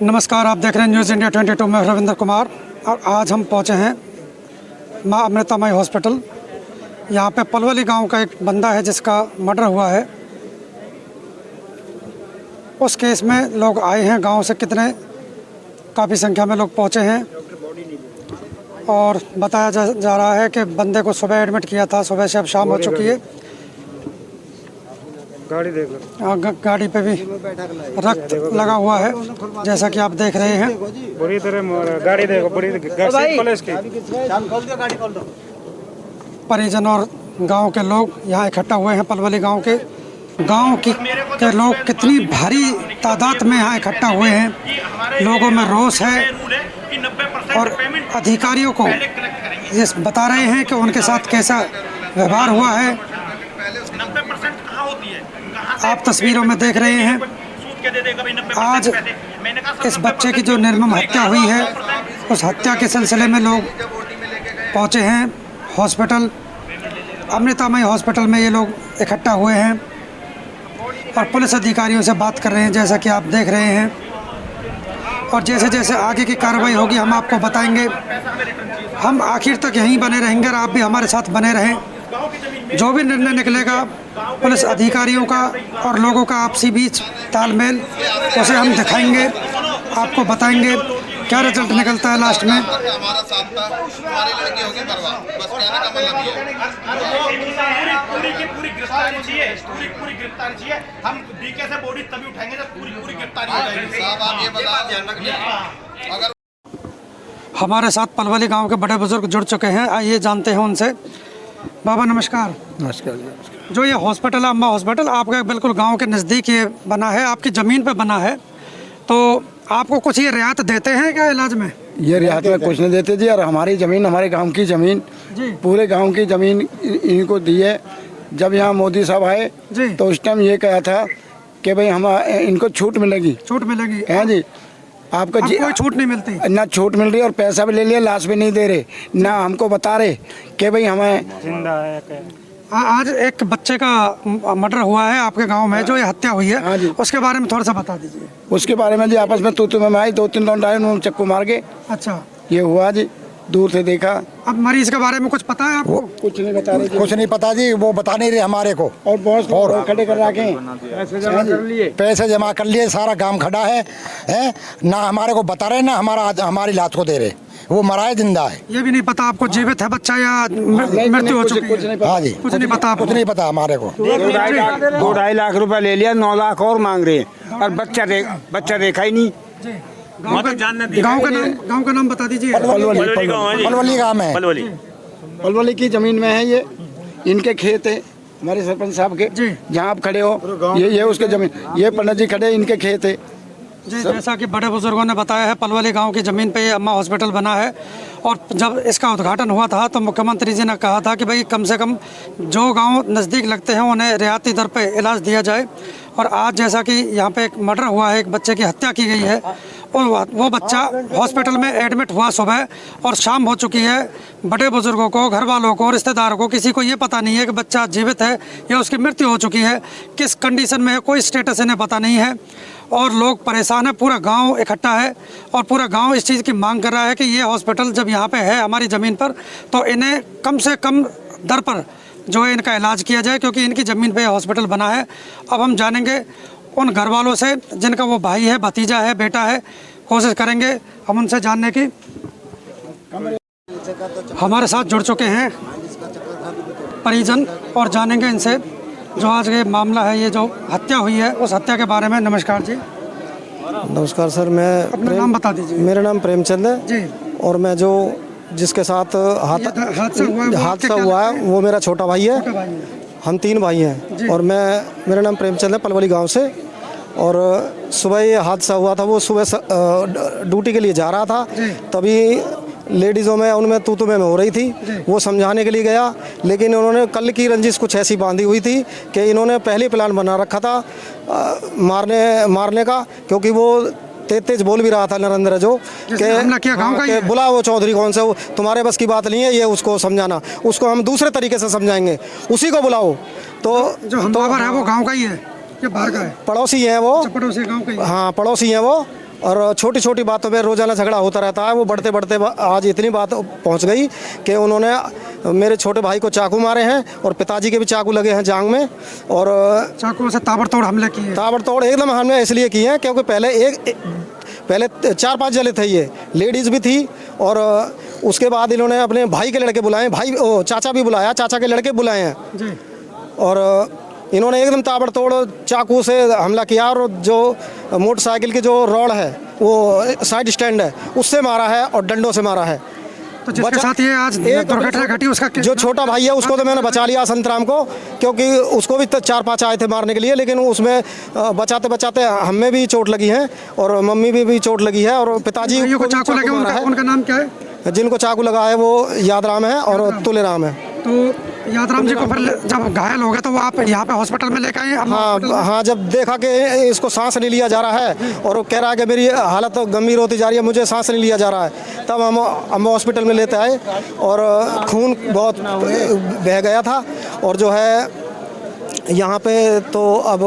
नमस्कार, आप देख रहे हैं न्यूज़ इंडिया 22 में रविंद्र कुमार। और आज हम पहुंचे हैं माँ अमृतामयी हॉस्पिटल। यहाँ पे पलवली गांव का एक बंदा है जिसका मर्डर हुआ है। उस केस में लोग आए हैं गांव से, कितने काफ़ी संख्या में लोग पहुंचे हैं। और बताया जा रहा है कि बंदे को सुबह एडमिट किया था, सुबह से अब शाम हो चुकी है। गाड़ी देख लो। गाड़ी पे भी रक्त लगा हुआ है, जैसा कि आप देख रहे हैं। बुरी तरह गाड़ी देखो, बुरी पुलिस की। परिजन और गांव के लोग यहाँ इकट्ठा हुए हैं। पलवली गांव के लोग कितनी भारी तादाद में यहाँ इकट्ठा हुए हैं। लोगों में रोष है और अधिकारियों को ये बता रहे हैं कि उनके साथ कैसा व्यवहार हुआ है। आप तस्वीरों में देख रहे हैं, आज इस बच्चे की जो निर्मम हत्या हुई है, उस हत्या के सिलसिले में लोग पहुंचे हैं हॉस्पिटल, अमृतामयी हॉस्पिटल में। ये लोग इकट्ठा हुए हैं और पुलिस अधिकारियों से बात कर रहे हैं, जैसा कि आप देख रहे हैं। और जैसे जैसे आगे की कार्रवाई होगी हम आपको बताएंगे। हम आखिर तक यहीं बने रहेंगे और आप भी हमारे साथ बने रहें। जो भी निर्णय निकलेगा पुलिस अधिकारियों का और लोगों का आपसी बीच तालमेल, उसे हम दिखाएंगे, आपको बताएंगे क्या रिजल्ट निकलता है लास्ट में। हमारा साथ था, हमारी लड़की होगी बर्बाद, बस कहने का मतलब ये है। पूरी गिरफ्तारी चाहिए। हम डीके से बॉडी तभी उठाएंगे जब पूरी गिरफ्तारी हो जाएगी। साहब आप ये बताओ, अगर हमारे साथ पलवली गांव के बड़े बुजुर्ग जुड़ चुके हैं, आइए जानते हैं उनसे। बाबा नमस्कार। नमस्कार जी। जो ये हॉस्पिटल है, अम्मा हॉस्पिटल, आपका बिल्कुल गांव के नज़दीक ये बना है, आपकी ज़मीन पे बना है, तो आपको कुछ ये रियायत देते हैं क्या इलाज में? ये रियायत में कुछ नहीं देते जी। और हमारी ज़मीन, हमारे गांव की ज़मीन, पूरे गांव की ज़मीन इनको दी है। जब यहाँ मोदी साहब आए तो उस टाइम ये कहा था कि भाई हम इनको छूट मिलेगी। छूट मिलेगी है जी। आपको कोई छूट नहीं मिलती? ना छूट मिल रही और पैसा भी ले लिया, लाश भी नहीं दे रहे, ना हमको बता रहे कि भाई हमें जिंदा है। आज एक बच्चे का मर्डर हुआ है आपके गांव में, जो ये हत्या हुई है। हाँ जी। उसके बारे में थोड़ा सा बता दीजिए। उसके बारे में जी आपस में तू में आई, 2-3 लौंड आए, उन्होंने चक्कू मार के। अच्छा, ये हुआ जी, दूर से देखा। अब मरीज के बारे में कुछ पता है आपको? कुछ नहीं बता रहे, कुछ नहीं पता जी, वो बता नहीं रहे हमारे को। और बहुत और खड़े कर रखे, पैसे जमा कर लिए, सारा काम खड़ा है ना हमारे को बता रहे, ना हमारी लाश को दे रहे। वो मरा है जिंदा है, ये भी नहीं पता आपको जीवित है बच्चा या मृत्यु हो चुकी है? हाँ जी, कुछ नहीं पता आपको? कुछ नहीं पता हमारे को। 2-2.5 लाख रुपए ले लिया, 9 लाख और मांग रहे हैं और बच्चा देखा ही नहीं। गांव का नाम बता दीजिए। पलवली गाँव है, पलवली की जमीन में है ये, इनके खेत है, हमारे सरपंच साहब के। जहाँ आप खड़े हो ये उसके जमीन, ये पंडित जी खड़े, इनके खेत है जी। जैसा कि बड़े बुजुर्गों ने बताया है, पलवली गांव की ज़मीन पे ये अम्मा हॉस्पिटल बना है। और जब इसका उद्घाटन हुआ था तो मुख्यमंत्री जी ने कहा था कि भाई कम से कम जो गांव नज़दीक लगते हैं उन्हें रियायती दर पे इलाज दिया जाए। और आज जैसा कि यहाँ पे एक मर्डर हुआ है, एक बच्चे की हत्या की गई है, और वो बच्चा हॉस्पिटल में एडमिट हुआ सुबह और शाम हो चुकी है। बड़े बुजुर्गों को, घर वालों को, रिश्तेदारों को, किसी को ये पता नहीं है कि बच्चा जीवित है या उसकी मृत्यु हो चुकी है, किस कंडीशन में है, कोई स्टेटस इन्हें पता नहीं है। और लोग परेशान हैं, पूरा गांव इकट्ठा है और पूरा गांव इस चीज़ की मांग कर रहा है कि ये हॉस्पिटल जब यहाँ पे है हमारी ज़मीन पर, तो इन्हें कम से कम दर पर जो है इनका इलाज किया जाए, क्योंकि इनकी ज़मीन पे हॉस्पिटल बना है। अब हम जानेंगे उन घर वालों से जिनका वो भाई है, भतीजा है, बेटा है, कोशिश करेंगे हम उनसे जानने की। हमारे साथ जुड़ चुके हैं परिजन और जानेंगे इनसे जो आज ये मामला है, ये जो हत्या हुई है, उस हत्या के बारे में। नमस्कार जी। नमस्कार सर, मैं अपना नाम बता दीजिए। मेरा नाम प्रेमचंद है जी। और मैं जो जिसके साथ हादसा हुआ है वो मेरा छोटा भाई है। हम 3 भाई हैं और मेरा नाम प्रेमचंद है, पलवली गांव से। और सुबह ये हादसा हुआ था, वो सुबह ड्यूटी के लिए जा रहा था, तभी लेडीज़ों में उनमें तू में हो रही थी। वो समझाने के लिए गया, लेकिन उन्होंने कल की रंजिश कुछ ऐसी बांधी हुई थी कि इन्होंने पहले प्लान बना रखा था मारने का, क्योंकि वो तेज बोल भी रहा था नरेंद्र जो कि बुलाओ वो चौधरी कौन से, तुम्हारे बस की बात नहीं है ये उसको समझाना, उसको हम दूसरे तरीके से समझाएंगे, उसी को बुलाओ। तो जो हमलावर है वो गाँव का ही है या बाहर का है? पड़ोसी हैं वो। पड़ोसी गाँव का ही? हाँ पड़ोसी हैं वो। और छोटी छोटी बातों पे रोज़ाना झगड़ा होता रहता है। वो बढ़ते बढ़ते आज इतनी बात पहुंच गई कि उन्होंने मेरे छोटे भाई को चाकू मारे हैं और पिताजी के भी चाकू लगे हैं जांघ में, और चाकू से ताबड़तोड़ हमले किए। ताबड़तोड़ एकदम हमने इसलिए किए हैं क्योंकि पहले 4-5 जने थे, ये लेडीज़ भी थी, और उसके बाद इन्होंने अपने भाई के लड़के बुलाए, चाचा भी बुलाया, चाचा के लड़के बुलाए हैं जी। और इन्होंने एकदम ताबड़तोड़ चाकू से हमला किया, और जो मोटरसाइकिल की जो रॉड है वो साइड स्टैंड है उससे मारा है और डंडों से मारा है। तो जिसके साथ ये आज दुर्घटना घटी उसका जो छोटा भाई है उसको तो मैंने बचा लिया संतराम को, क्योंकि उसको भी 4-5 आए थे मारने के लिए, लेकिन उसमें बचाते बचाते हमें भी चोट लगी है और मम्मी भी चोट लगी है, और पिताजी को चाकू लगे। उनका नाम क्या है? जिनको चाकू लगा है वो यादराम है और तुलेराम है। तो यादराम जी को फिर जब घायल हो गए तो वो आप यहाँ पे हॉस्पिटल में लेकर आए? हाँ, जब देखा कि इसको सांस नहीं लिया जा रहा है और वो कह रहा है कि मेरी हालत तो गंभीर होती जा रही है, मुझे सांस नहीं लिया जा रहा है, तब हम हॉस्पिटल में लेते आए और खून बहुत बह गया था। और जो है यहाँ पे तो अब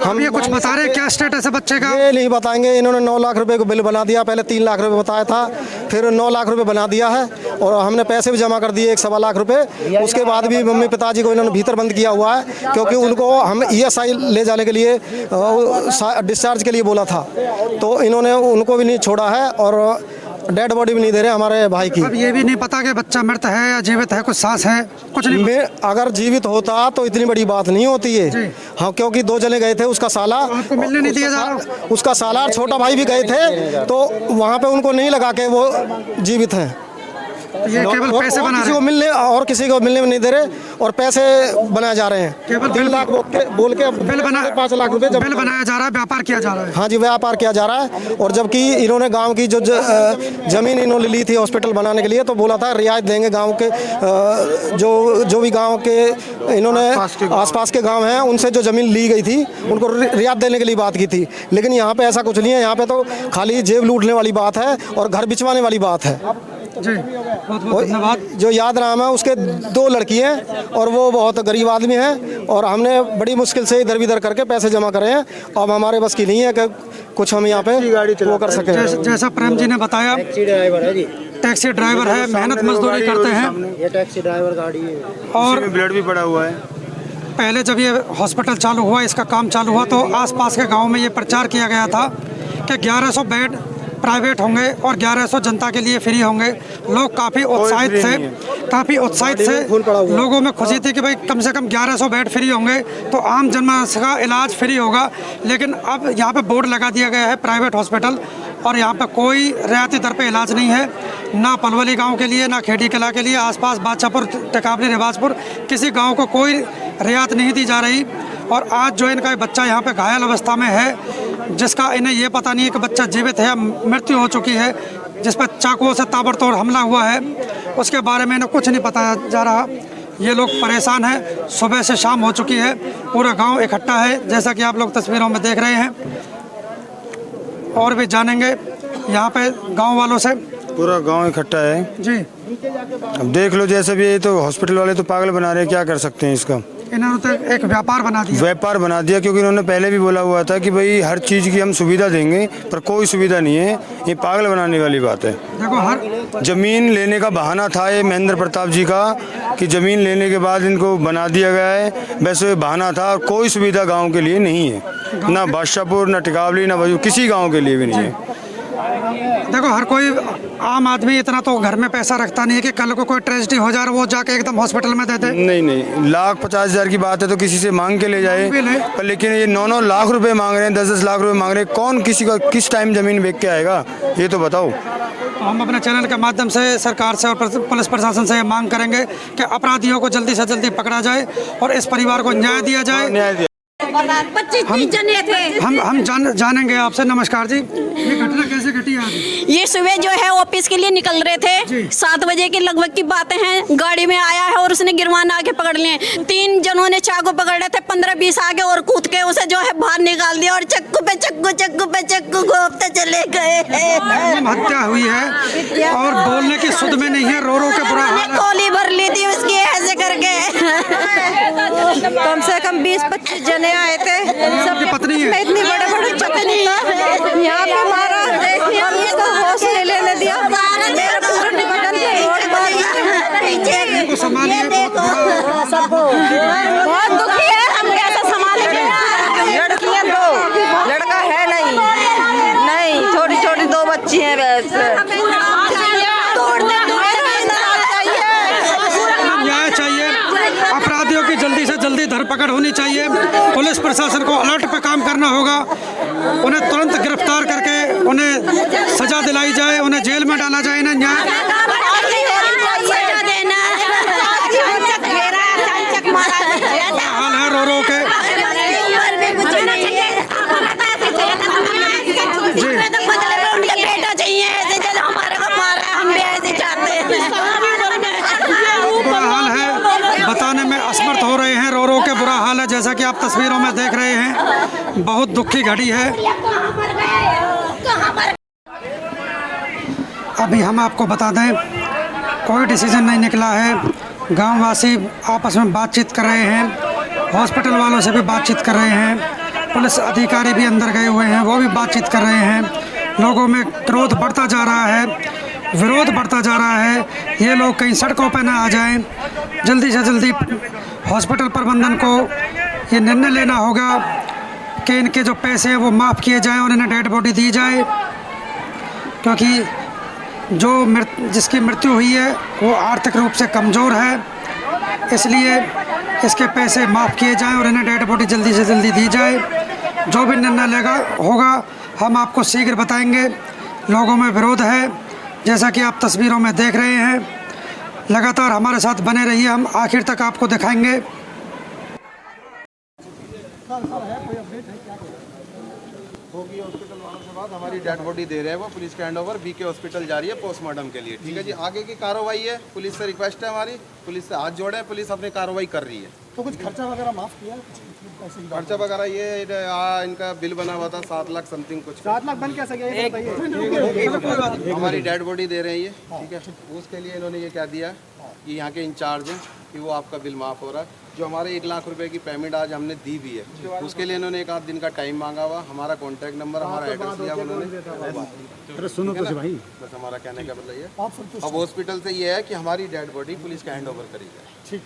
हम ये कुछ बता रहे हैं क्या स्टेटस है बच्चे का? ये नहीं बताएंगे। इन्होंने 9 लाख रुपए को बिल बना दिया, पहले 3 लाख रुपए बताया था, फिर 9 लाख रुपए बना दिया है, और हमने पैसे भी जमा कर दिए 1.25 लाख रुपए। उसके बाद भी मम्मी पिताजी को इन्होंने भीतर बंद किया हुआ है, क्योंकि उनको हम ESI ले जाने के लिए डिस्चार्ज के लिए बोला था, तो इन्होंने उनको भी नहीं छोड़ा है और डेड बॉडी भी नहीं दे रहे हमारे भाई की। अब ये भी नहीं पता कि बच्चा मृत है या जीवित है, कुछ सांस है, कुछ नहीं। अगर जीवित होता तो इतनी बड़ी बात नहीं होती है। हाँ, क्योंकि 2 जने गए थे, उसका साला आपको मिलने नहीं दिया जा रहा? उसका साला और छोटा भाई भी गए थे, तो वहाँ पे उनको नहीं लगा के वो जीवित हैं। ये केवल पैसे बना किसी को मिलने और किसी को मिलने में नहीं दे रहे, और पैसे बनाए जा रहे हैं। केवल 3 लाख बोल के बिल बना 5 लाख रुपए बिल बनाया जा रहा है, व्यापार किया जा रहा है। हाँ जी, व्यापार किया जा रहा है। और जबकि इन्होंने गांव की जो जमीन इन्होंने ली थी हॉस्पिटल बनाने के लिए, तो बोला था रियायत देंगे गांव के जो भी गांव के इन्होंने आसपास के गांव हैं उनसे जो जमीन ली गई थी उनको रियायत देने के लिए बात की थी। लेकिन यहाँ पे ऐसा कुछ नहीं है, यहाँ पे तो खाली जेब लूटने वाली बात है और घर बिचवाने वाली बात है जी। बहुत बहुत धन्यवाद। जो यादराम है उसके 2 लड़की हैं और वो बहुत गरीब आदमी हैं, और हमने बड़ी मुश्किल से इधर उधर करके पैसे जमा करे हैं। अब हमारे बस की नहीं है कि कुछ हम यहाँ पे वो कर सकें। जैसा प्रेम जी ने बताया, टैक्सी ड्राइवर है जी, टैक्सी ड्राइवर है, मेहनत मजदूरी करते हैं, ये टैक्सी ड्राइवर गाड़ी है, और ब्लड भी पड़ा हुआ है। पहले जब ये हॉस्पिटल चालू हुआ, इसका काम चालू हुआ, तो आसपास के गांव में ये प्रचार किया गया था कि 1100 बेड प्राइवेट होंगे और 1100 जनता के लिए फ्री होंगे। लोग काफ़ी उत्साहित थे, लोगों में खुशी थी कि भाई कम से कम 1100 बेड फ्री होंगे तो आम जनमानस का इलाज फ्री होगा। लेकिन अब यहाँ पे बोर्ड लगा दिया गया है प्राइवेट हॉस्पिटल, और यहाँ पे कोई रियायती दर पे इलाज नहीं है, ना पलवली गांव के लिए, ना खेड़ी कला के लिए। आसपास बादशाहपुर, टिकावली, रिवाजपुर, किसी गांव को कोई रियायत नहीं दी जा रही। और आज जो इनका बच्चा यहाँ पे घायल अवस्था में है, जिसका इन्हें ये पता नहीं है कि बच्चा जीवित है या मृत्यु हो चुकी है, जिस पर चाकुओं से ताबड़तोड़ हमला हुआ है, उसके बारे में इन्हें कुछ नहीं बताया जा रहा। ये लोग परेशान हैं। सुबह से शाम हो चुकी है, पूरा गांव इकट्ठा है, जैसा कि आप लोग तस्वीरों में देख रहे हैं। और भी जानेंगे यहाँ पे गांव वालों से। पूरा गांव इकट्ठा है जी। अब देख लो, जैसे भी ये तो हॉस्पिटल वाले तो पागल बना रहे हैं, क्या कर सकते हैं इसका। इन्होंने तो एक व्यापार बना दिया, क्योंकि इन्होंने पहले भी बोला हुआ था कि भाई हर चीज़ की हम सुविधा देंगे, पर कोई सुविधा नहीं है। ये पागल बनाने वाली बात है। देखो, हर जमीन लेने का बहाना था ये महेंद्र प्रताप जी का, कि जमीन लेने के बाद इनको बना दिया गया है, वैसे ये बहाना था। और कोई सुविधा गाँव के लिए नहीं है, ना बादशाहपुर, ना टिकावली, ना किसी गाँव के लिए भी नहीं है। देखो, हर कोई आम आदमी इतना तो घर में पैसा रखता नहीं है कि कल को कोई ट्रेजेडी हो जाए वो जाके एकदम हॉस्पिटल में दे दे। नहीं, 1,50,000 की बात है तो किसी से मांग के ले जाए, पर लेकिन ये 9-9 लाख रुपए मांग रहे हैं, 10-10 लाख रुपए मांग रहे हैं। कौन किसी का किस टाइम जमीन बेच के आएगा, ये तो बताओ। तो हम अपने चैनल के माध्यम से सरकार से और पुलिस प्रशासन से ये मांग करेंगे कि अपराधियों को जल्दी से जल्दी पकड़ा जाए और इस परिवार को न्याय दिया जाए। 25 जने थे। हम जानेंगे आपसे। नमस्कार जी, ये घटना कैसे घटी आज? ये सुबह जो है ऑफिस के लिए निकल रहे थे, 7 बजे के लगभग की बातें हैं। गाड़ी में आया है और उसने गिरवान आके पकड़ लिए। 3 जनों ने चाकू पकड़ रहे थे, 15-20 आगे और कूद के उसे जो है बाहर निकाल दिया और चक्कू पे चक्कू घोपते चले गए। हत्या हुई है और बोलने की सुध में नहीं है, रो के बुरा हाल है। गोली भर ली थी उसकी ऐसे करके। कम से कम 20-25 जने आए थे। पत्नी है, इतनी बड़े पत्नी यहाँ पे मारा होनी चाहिए। पुलिस प्रशासन को अलर्ट पे काम करना होगा, उन्हें तुरंत गिरफ्तार करके उन्हें सजा दिलाई जाए, उन्हें जेल में डाला जाए। ना न्याय हाल है रो रो के। बेटा चाहिए ऐसे जब हमारे को मार रहा है, हम भी ऐसे चाहते हैं। बुरा हाल है, बताने में असमर्थ हो रहे हैं, रो रो के बुरा हाल है। जैसा कि आप तस्वीरों में देख रहे हैं, बहुत दुखी घड़ी है। अभी हम आपको बता दें, कोई डिसीजन नहीं निकला है। गांववासी आपस में बातचीत कर रहे हैं, हॉस्पिटल वालों से भी बातचीत कर रहे हैं, पुलिस अधिकारी भी अंदर गए हुए हैं, वो भी बातचीत कर रहे हैं। लोगों में क्रोध बढ़ता जा रहा है, विरोध बढ़ता जा रहा है। ये लोग कहीं सड़कों पर ना आ जाएं। जल्दी से जल्दी हॉस्पिटल प्रबंधन को ये निर्णय लेना होगा कि इनके जो पैसे हैं वो माफ़ किए जाएं और इन्हें डेड बॉडी दी जाए, क्योंकि जिसकी मृत्यु हुई है वो आर्थिक रूप से कमज़ोर है। इसलिए इसके पैसे माफ़ किए जाएं और इन्हें डेड बॉडी जल्दी से जल्दी दी जाए। जो भी निर्णय होगा हम आपको शीघ्र बताएंगे। लोगों में विरोध है, जैसा कि आप तस्वीरों में देख रहे हैं। लगातार हमारे साथ बने रहिए, हम आखिर तक आपको दिखाएंगे। होगी हॉस्पिटल वालों से बात, हमारी डेड बॉडी दे रहे हैं वो पुलिस के हैंड ओवर बीके हॉस्पिटल जा रही है पोस्टमार्टम के लिए। ठीक है जी, आगे की कार्रवाई है, पुलिस से रिक्वेस्ट है हमारी, पुलिस से हाथ जोड़े, पुलिस अपनी कार्रवाई कर रही है। तो कुछ खर्चा वगैरह माफ़ किया? खर्चा वगैरह ये इनका बिल बना हुआ था 7 लाख समथिंग कुछ। 7 लाख बन कैसे गया? हमारी डेड बॉडी दे रही है, ठीक है। उसके लिए इन्होंने ये क्या दिया कि यहाँ के इंचार्ज हैं कि वो आपका बिल माफ़ हो रहा है। जो हमारे 1 लाख रुपए की पेमेंट आज हमने दी भी है, उसके लिए इन्होंने 1 आध दिन का टाइम मांगा हुआ। हमारा कॉन्टैक्ट नंबर, हमारा एड्रेस दिया उन्होंने। सुनो तो भाई, बस हमारा कहने का मतलब ये, अब हॉस्पिटल से ये है कि हमारी डेड बॉडी पुलिस का हैंड ओवर करी जाए। ठीक,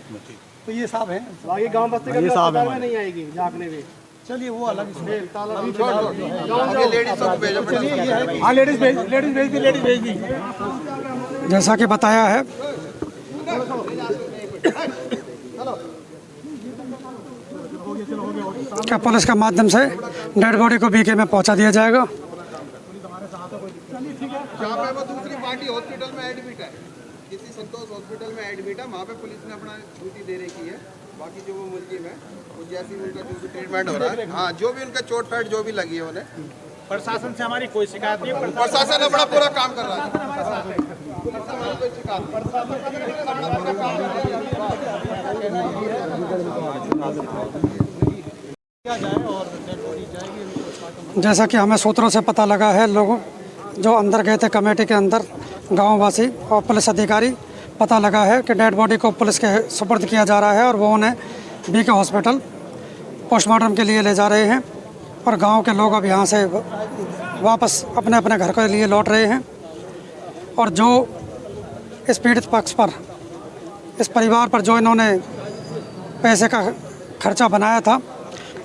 तो ये साहब है, बाकी गांव बस्ती का अस्पताल में नहीं आएगी झांकने में। चलिए वो अलग लेडीज को भेजो। हाँ लेडीज भेज दी। जैसा कि बताया है, क्या पुलिस के माध्यम से डेड बॉडी को बीके में पहुंचा दिया जाएगा। जहाँ पे वो दूसरी पार्टी हॉस्पिटल में एडमिट है, किसी संतोष हॉस्पिटल में एडमिट है, वहाँ पे पुलिस ने अपना ड्यूटी दे रखी है। बाकी जो वो मुलजिम है, वो जैसे उनका जो भी ट्रीटमेंट हो रहा है, हाँ जो भी उनका चोट पैट जो भी लगी है उन्हें, प्रशासन से हमारी कोई शिकायत नहीं है। प्रशासन अपना पूरा काम कर रहा है। पुलिस से हमारी कोई शिकायत नहीं। जैसा कि हमें सूत्रों से पता लगा है, लोगों जो अंदर गए थे कमेटी के अंदर, गांववासी और पुलिस अधिकारी, पता लगा है कि डेड बॉडी को पुलिस के सुपुर्द किया जा रहा है और वो उन्हें बीके हॉस्पिटल पोस्टमार्टम के लिए ले जा रहे हैं। और गांव के लोग अब यहाँ से वापस अपने अपने घर के लिए लौट रहे हैं। और जो इस पीड़ित पक्ष पर, इस परिवार पर जो इन्होंने पैसे का खर्चा बनाया था,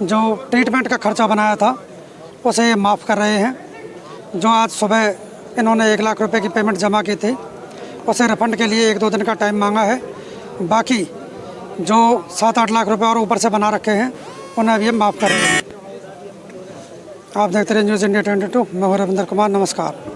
जो ट्रीटमेंट का खर्चा बनाया था, उसे ये माफ़ कर रहे हैं। जो आज सुबह इन्होंने 1 लाख रुपए की पेमेंट जमा की थी, उसे रिफंड के लिए 1-2 दिन का टाइम मांगा है। बाकी जो 7-8 लाख रुपए और ऊपर से बना रखे हैं, उन्हें अब ये माफ़ कर रहे हैं। आप देखते रहे न्यूज़ इंडिया 22। मैं हूं रविंद्र कुमार, नमस्कार।